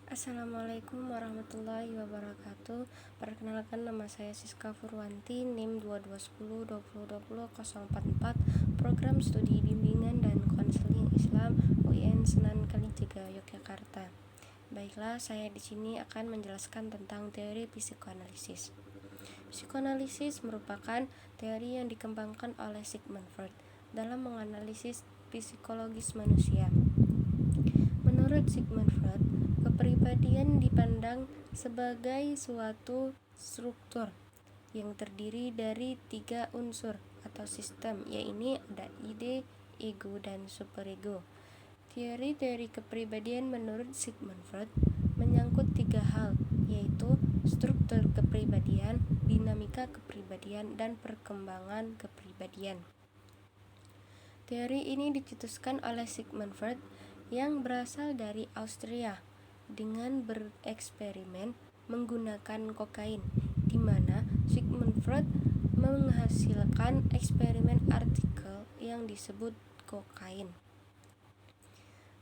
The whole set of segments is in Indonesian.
Assalamualaikum warahmatullahi wabarakatuh. Perkenalkan, nama saya Siska Furwanti, NIM 2210202044, Program Studi Bimbingan dan Konseling Islam UIN Sunan Kalijaga, Yogyakarta. Baiklah, saya di sini akan menjelaskan tentang teori psikoanalisis. Psikoanalisis merupakan teori yang dikembangkan oleh Sigmund Freud dalam menganalisis psikologis manusia. Menurut Sigmund Freud, kepribadian dipandang sebagai suatu struktur yang terdiri dari 3 unsur atau sistem, yaitu ada ide, ego, dan superego. Teori-teori kepribadian menurut Sigmund Freud menyangkut 3 hal, yaitu struktur kepribadian, dinamika kepribadian, dan perkembangan kepribadian. Teori ini dicetuskan oleh Sigmund Freud yang berasal dari Austria dengan bereksperimen menggunakan kokain, di mana Sigmund Freud menghasilkan eksperimen artikel yang disebut kokain.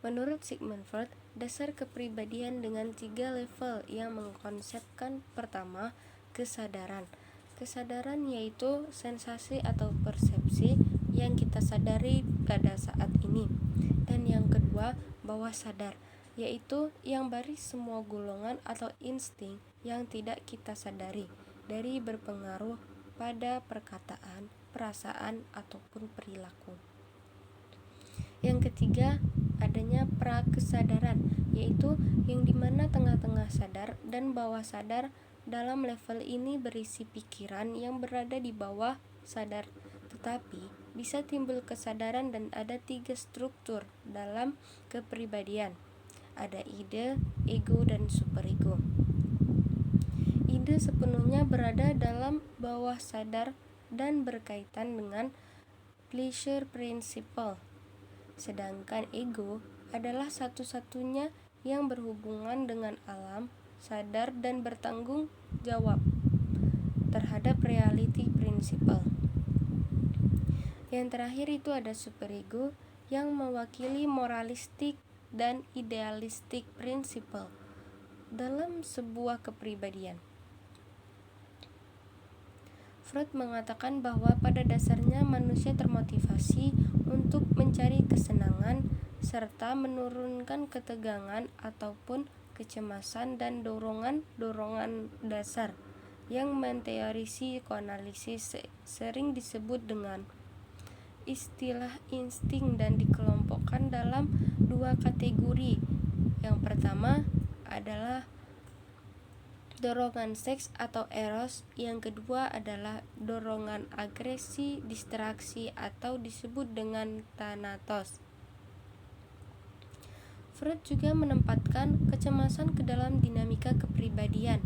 Menurut Sigmund Freud, dasar kepribadian dengan 3 level yang mengkonsepkan: pertama, kesadaran. Kesadaran yaitu sensasi atau persepsi yang kita sadari pada saat ini. Dan yang kedua, bawah sadar, yaitu yang baris semua golongan atau insting yang tidak kita sadari dari berpengaruh pada perkataan, perasaan, ataupun perilaku. Yang ketiga, adanya prakesadaran, yaitu yang dimana tengah-tengah sadar dan bawah sadar. Dalam level ini berisi pikiran yang berada di bawah sadar, tetapi bisa timbul kesadaran dan ada 3 struktur dalam kepribadian. Ada ide, ego, dan superego. Ide sepenuhnya berada dalam bawah sadar dan berkaitan dengan pleasure principle. Sedangkan ego adalah satu-satunya yang berhubungan dengan alam sadar dan bertanggung jawab terhadap reality principle. Yang terakhir itu ada superego yang mewakili moralistik dan idealistik principle dalam sebuah kepribadian. Freud mengatakan bahwa pada dasarnya manusia termotivasi untuk mencari kesenangan serta menurunkan ketegangan ataupun kecemasan dan dorongan dasar yang menteorisi psikoanalisis sering disebut dengan istilah insting dan dikelompokkan dalam 2 kategori. Yang pertama adalah dorongan seks atau eros, yang kedua adalah dorongan agresi, distraksi atau disebut dengan thanatos. Freud juga menempatkan kecemasan ke dalam dinamika kepribadian.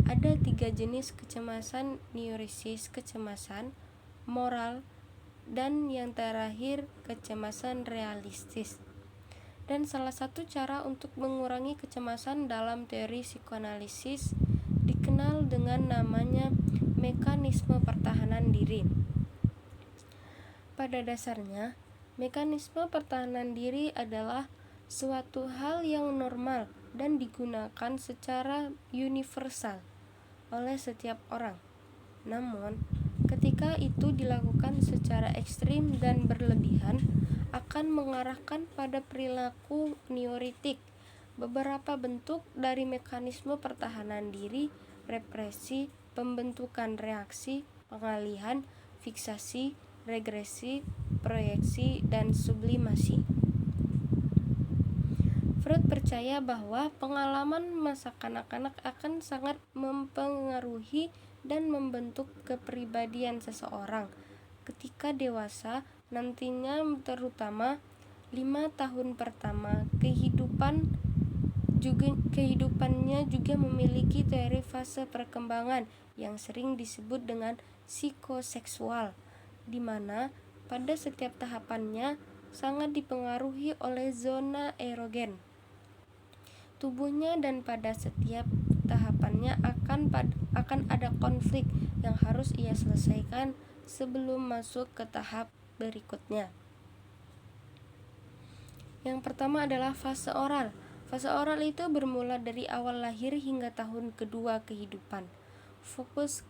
Ada 3 jenis kecemasan: neurosis, kecemasan moral, dan yang terakhir kecemasan realistis. Dan salah satu cara untuk mengurangi kecemasan dalam teori psikoanalisis dikenal dengan namanya mekanisme pertahanan diri. Pada dasarnya, mekanisme pertahanan diri adalah suatu hal yang normal dan digunakan secara universal oleh setiap orang. Namun, ketika itu dilakukan secara ekstrim dan berlebihan, akan mengarahkan pada perilaku neurotik. Beberapa bentuk dari mekanisme pertahanan diri: represi, pembentukan reaksi, pengalihan, fiksasi, regresi, proyeksi, dan sublimasi. Freud percaya bahwa pengalaman masa kanak-kanak akan sangat mempengaruhi dan membentuk kepribadian seseorang ketika dewasa nantinya, terutama 5 tahun pertama kehidupannya juga memiliki teori fase perkembangan yang sering disebut dengan psikoseksual, di mana pada setiap tahapannya sangat dipengaruhi oleh zona erogen tubuhnya, dan pada setiap tahapannya akan ada konflik yang harus ia selesaikan sebelum masuk ke tahap berikutnya. Yang pertama adalah fase oral. Fase oral itu bermula dari awal lahir hingga tahun kedua kehidupan. Fokus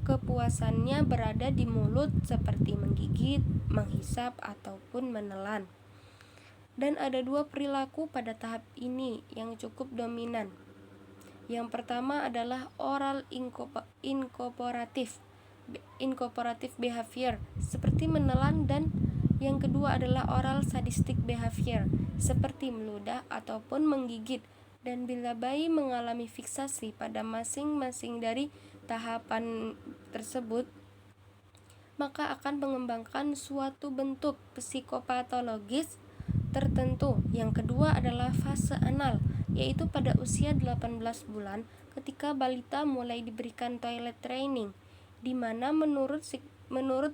kepuasannya berada di mulut seperti menggigit, menghisap, ataupun menelan. Dan ada dua perilaku pada tahap ini yang cukup dominan. Yang pertama adalah oral incorporative behavior, seperti menelan, dan yang kedua adalah oral sadistic behavior, seperti meludah ataupun menggigit. Dan bila bayi mengalami fiksasi pada masing-masing dari tahapan tersebut, maka akan mengembangkan suatu bentuk psikopatologis tertentu. Yang kedua adalah fase anal, yaitu pada usia 18 bulan ketika balita mulai diberikan toilet training, di mana menurut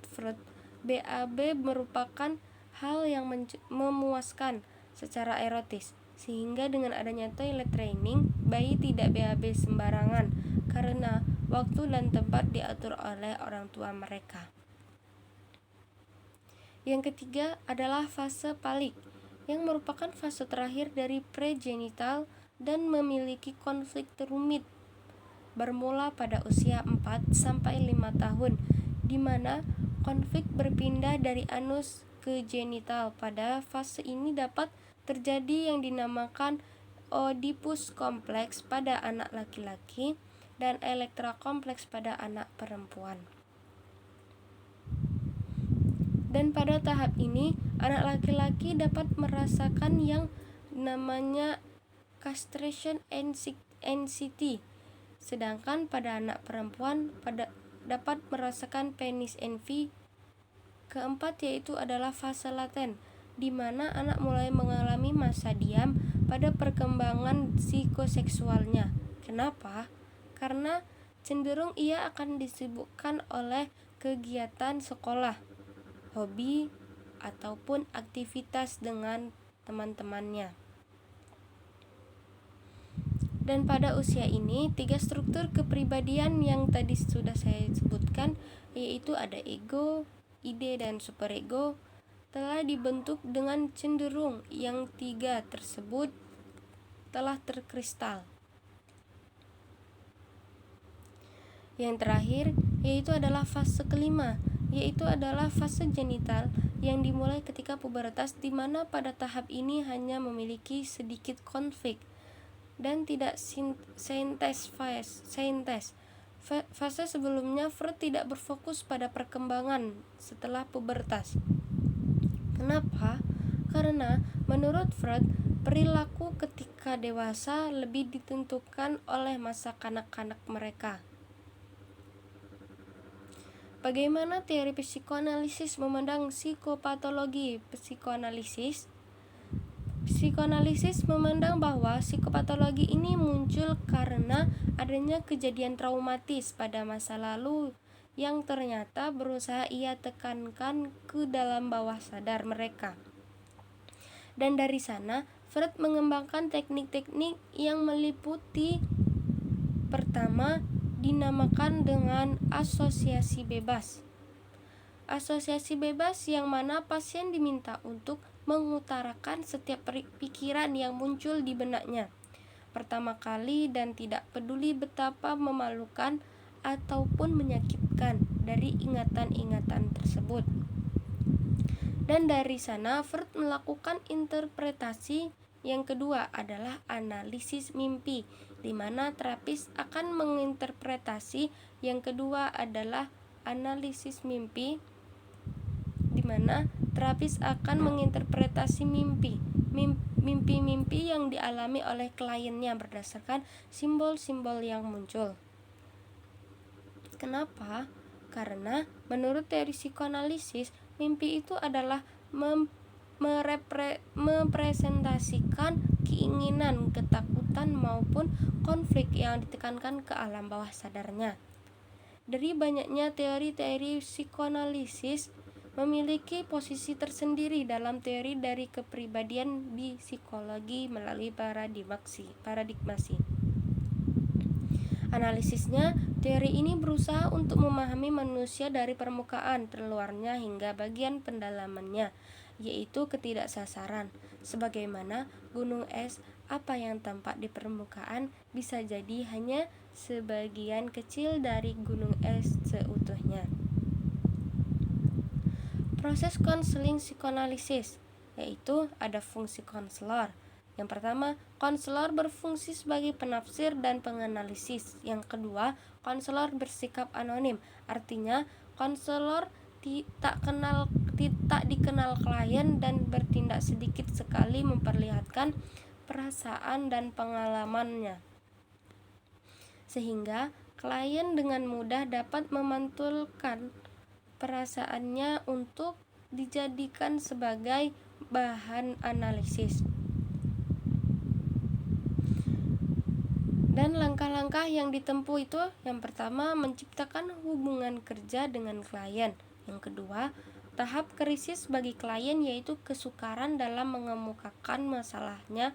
Freud, BAB merupakan hal yang memuaskan secara erotis, sehingga dengan adanya toilet training, bayi tidak BAB sembarangan karena waktu dan tempat diatur oleh orang tua mereka. Yang ketiga adalah fase palik, yang merupakan fase terakhir dari pregenital dan memiliki konflik rumit, bermula pada usia 4-5 tahun, di mana konflik berpindah dari anus ke genital. Pada fase ini dapat terjadi yang dinamakan Oedipus kompleks pada anak laki-laki dan Elektra kompleks pada anak perempuan. Dan pada tahap ini, anak laki-laki dapat merasakan yang namanya castration anxiety, sedangkan pada anak perempuan dapat merasakan penis envy. Keempat yaitu adalah fase laten, di mana anak mulai mengalami masa diam pada perkembangan psikoseksualnya. Kenapa? Karena cenderung ia akan disibukkan oleh kegiatan sekolah, hobi, ataupun aktivitas dengan teman-temannya. Dan pada usia ini, 3 struktur kepribadian yang tadi sudah saya sebutkan, yaitu ada ego, ide, dan superego, telah dibentuk dengan cenderung yang 3 tersebut telah terkristal. Yang terakhir yaitu adalah fase kelima, yaitu adalah fase genital yang dimulai ketika pubertas, di mana pada tahap ini hanya memiliki sedikit konflik dan tidak sintes. Fase sebelumnya Freud tidak berfokus pada perkembangan setelah pubertas. Kenapa? Karena menurut Freud, perilaku ketika dewasa lebih ditentukan oleh masa kanak-kanak mereka. Bagaimana teori psikoanalisis memandang psikopatologi psikoanalisis? Psikoanalisis memandang bahwa psikopatologi ini muncul karena adanya kejadian traumatis pada masa lalu yang ternyata berusaha ia tekankan ke dalam bawah sadar mereka. Dan dari sana, Freud mengembangkan teknik-teknik yang meliputi pertama, dinamakan dengan asosiasi bebas. Asosiasi bebas yang mana pasien diminta untuk mengutarakan setiap pikiran yang muncul di benaknya pertama kali dan tidak peduli betapa memalukan ataupun menyakitkan dari ingatan-ingatan tersebut. Dan dari sana Freud melakukan interpretasi. Yang kedua adalah analisis mimpi, di mana terapis akan menginterpretasi. Yang kedua adalah analisis mimpi, di mana terapis akan menginterpretasi mimpi-mimpi yang dialami oleh kliennya berdasarkan simbol-simbol yang muncul. Kenapa? Karena menurut teori psikoanalisis, mimpi itu adalah merepresentasikan keinginan, ketakutan, maupun konflik yang ditekankan ke alam bawah sadarnya. Dari banyaknya teori-teori psikoanalisis memiliki posisi tersendiri dalam teori dari kepribadian di psikologi melalui paradigmasi. Analisisnya, teori ini berusaha untuk memahami manusia dari permukaan terluarnya hingga bagian pendalamannya, yaitu ketidaksasaran, Sebagaimana gunung es, apa yang tampak di permukaan bisa jadi hanya sebagian kecil dari gunung es seutuhnya. Proses konseling psikoanalisis, yaitu ada fungsi konselor. Yang pertama, konselor berfungsi sebagai penafsir dan penganalisis. Yang kedua, konselor bersikap anonim. Artinya, konselor tidak dikenal klien dan bertindak sedikit sekali memperlihatkan perasaan dan pengalamannya, sehingga klien dengan mudah dapat memantulkan perasaannya untuk dijadikan sebagai bahan analisis. Dan langkah-langkah yang ditempuh itu, yang pertama, menciptakan hubungan kerja dengan klien. Yang kedua, tahap krisis bagi klien yaitu kesukaran dalam mengemukakan masalahnya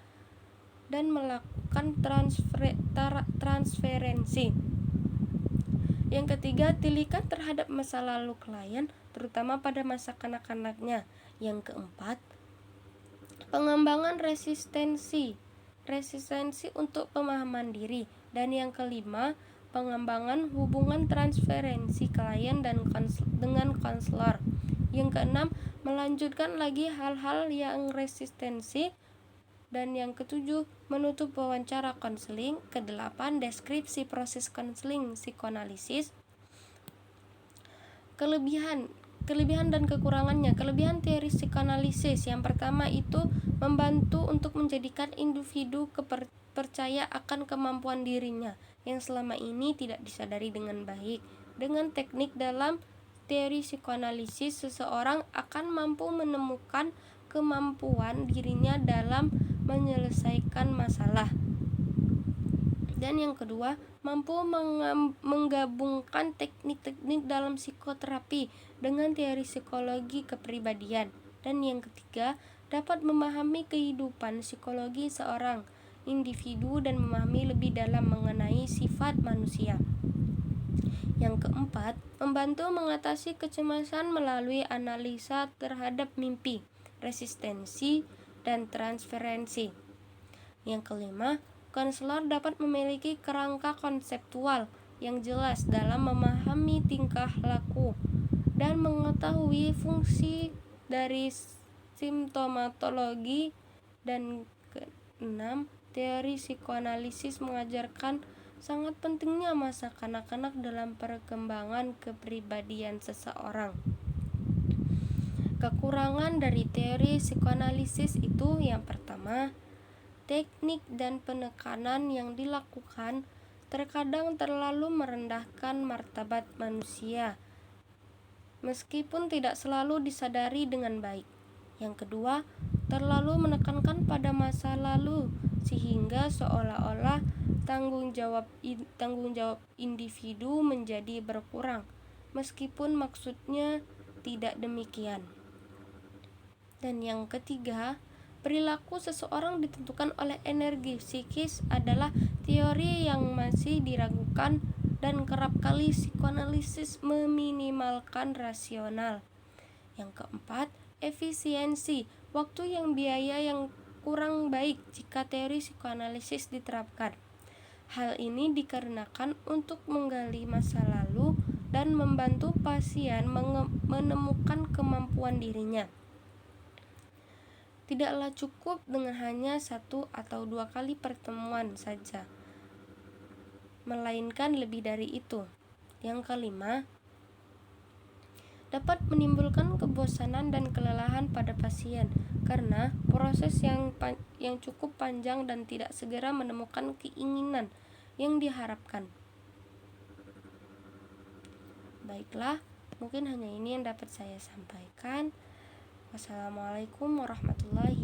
dan melakukan transferensi. Yang ketiga, tilikan terhadap masa lalu klien, terutama pada masa kanak-kanaknya. Yang keempat, pengembangan resistensi untuk pemahaman diri. Dan yang kelima, pengembangan hubungan transferensi klien dengan konselor. Yang keenam, melanjutkan lagi hal-hal yang resistensi. Dan yang ketujuh, menutup wawancara konseling. Kedelapan, deskripsi proses konseling psikoanalisis. Kelebihan dan kekurangannya. Kelebihan teori psikoanalisis, yang pertama itu membantu untuk menjadikan individu percaya akan kemampuan dirinya yang selama ini tidak disadari dengan baik. Dengan teknik dalam teori psikoanalisis, seseorang akan mampu menemukan kemampuan dirinya dalam menyelesaikan masalah. Dan yang kedua, mampu menggabungkan teknik-teknik dalam psikoterapi dengan teori psikologi kepribadian. Dan yang ketiga, dapat memahami kehidupan psikologi seorang individu dan memahami lebih dalam mengenai sifat manusia. Yang keempat, membantu mengatasi kecemasan melalui analisa terhadap mimpi, resistensi, dan transferensi. Yang kelima, konselor dapat memiliki kerangka konseptual yang jelas dalam memahami tingkah laku dan mengetahui fungsi dari simptomatologi. Dan keenam, teori psikoanalisis mengajarkan sangat pentingnya masa kanak-kanak dalam perkembangan kepribadian seseorang. Kekurangan dari teori psikoanalisis itu, yang pertama, teknik dan penekanan yang dilakukan terkadang terlalu merendahkan martabat manusia, meskipun tidak selalu disadari dengan baik. Yang kedua, terlalu menekankan pada masa lalu, sehingga seolah-olah tanggung jawab individu menjadi berkurang, meskipun maksudnya tidak demikian. Dan yang ketiga, perilaku seseorang ditentukan oleh energi psikis adalah teori yang masih diragukan dan kerap kali psikoanalisis meminimalkan rasional. Yang keempat, efisiensi, waktu yang biaya yang kurang baik jika teori psikoanalisis diterapkan. Hal ini dikarenakan untuk menggali masa lalu dan membantu pasien menemukan kemampuan dirinya. Tidaklah cukup dengan hanya 1 atau 2 kali pertemuan saja, melainkan lebih dari itu. Yang kelima, dapat menimbulkan kebosanan dan kelelahan pada pasien karena proses yang cukup panjang dan tidak segera menemukan keinginan yang diharapkan. Baiklah, mungkin hanya ini yang dapat saya sampaikan. Wassalamualaikum warahmatullahi